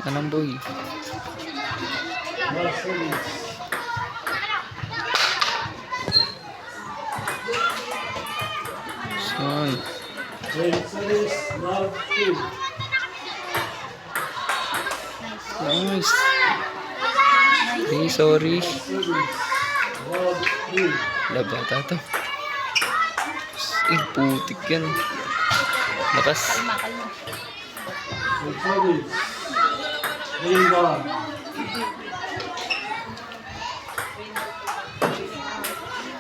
Anong boy? Son. Nice. Hey, sorry. Labata to. Putik yan. Lakas.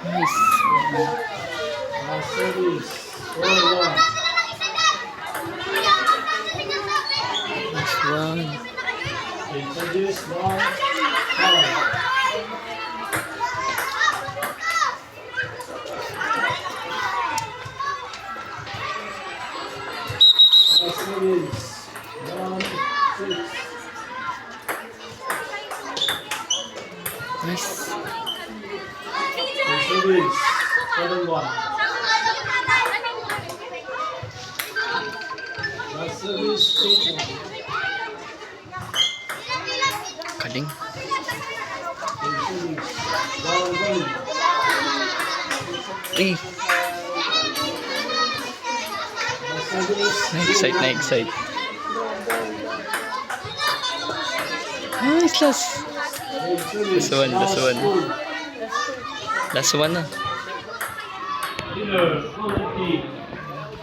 Nice. Nice one. Nice. Kaling. Na-excite, na-excite. Nice, last. Last one, last one. Last one na.